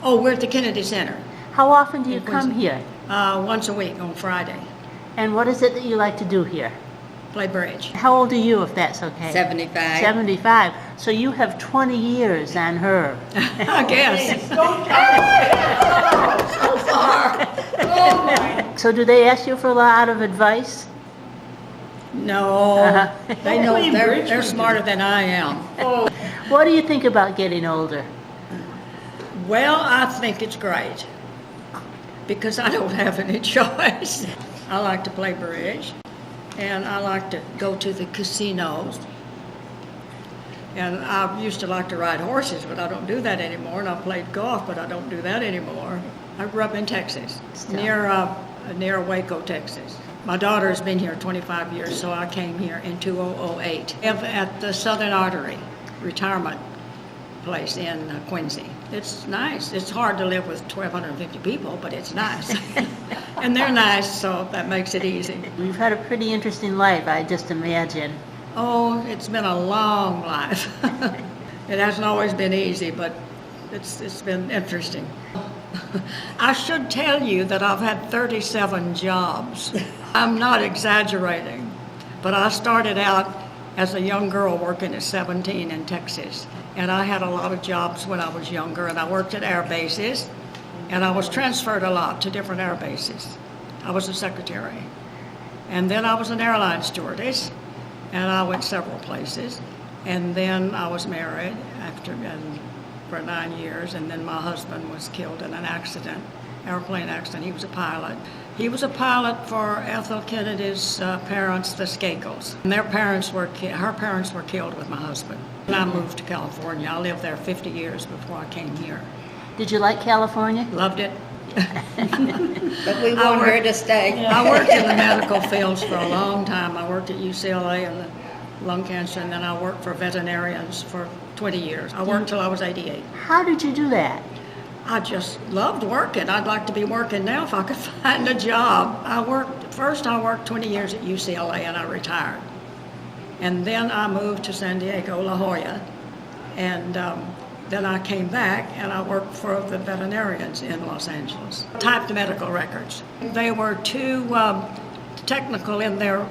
Oh, we're at the Kennedy Center. How often do you come here? Once a week on Friday. And what is it that you like to do here? Play bridge. How old are you, if that's okay? 75. 75. So you have 20 years on her. I guess. So far. So do they ask you for a lot of advice? No, they know they're smarter than I am. What do you think about getting older? Well, I think it's great because I don't have any choice. I like to play bridge, and I like to go to the casinos. And I used to like to ride horses, but I don't do that anymore. And I played golf, but I don't do that anymore. I grew up in Texas, near Waco, Texas. My daughter has been here 25 years, so I came here in 2008 at the Southern Artery retirement place in Quincy. It's nice. It's hard to live with 1,250 people, but it's nice. And they're nice, so that makes it easy. You've had a pretty interesting life, I just imagine. Oh, it's been a long life. It hasn't always been easy, but it's been interesting. I should tell you that I've had 37 jobs. I'm not exaggerating, but I started out as a young girl working at 17 in Texas, and I had a lot of jobs when I was younger, and I worked at air bases, and I was transferred a lot to different air bases. I was a secretary, and then I was an airline stewardess, and I went several places, and then I was married for 9 years, and then my husband was killed in an airplane accident. He was a pilot. He was a pilot for Ethel Kennedy's parents, the Scheibles. And her parents were killed with my husband. And I moved to California. I lived there 50 years before I came here. Did you like California? Loved it. But we want her to stay. I worked in the medical fields for a long time. I worked at UCLA and the lung cancer, and then I worked for veterinarians for 20 years. I worked till I was 88. How did you do that? I just loved working. I'd like to be working now if I could find a job. I worked 20 years at UCLA and I retired. And then I moved to San Diego, La Jolla. And then I came back and I worked for the veterinarians in Los Angeles. Typed medical records. They were too technical in their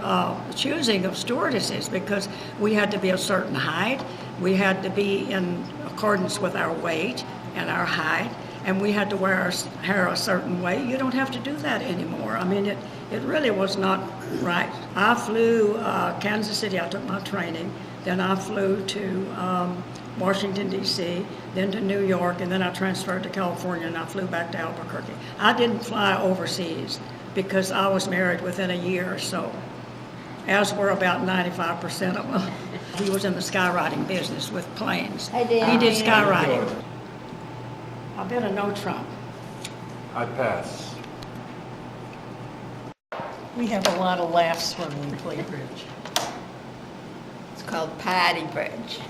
choosing of stewardesses because we had to be a certain height. We had to be in accordance with our weight and our height, and we had to wear our hair a certain way. You don't have to do that anymore. I mean, it really was not right. I flew Kansas City. I took my training. Then I flew to Washington, D.C., then to New York, and then I transferred to California, and I flew back to Albuquerque. I didn't fly overseas because I was married within a year or so, as were about 95% of them. He was in the skywriting business with planes. I did. He did skywriting. I bet a no Trump. I pass. We have a lot of laughs when we play bridge. It's called Patty Bridge.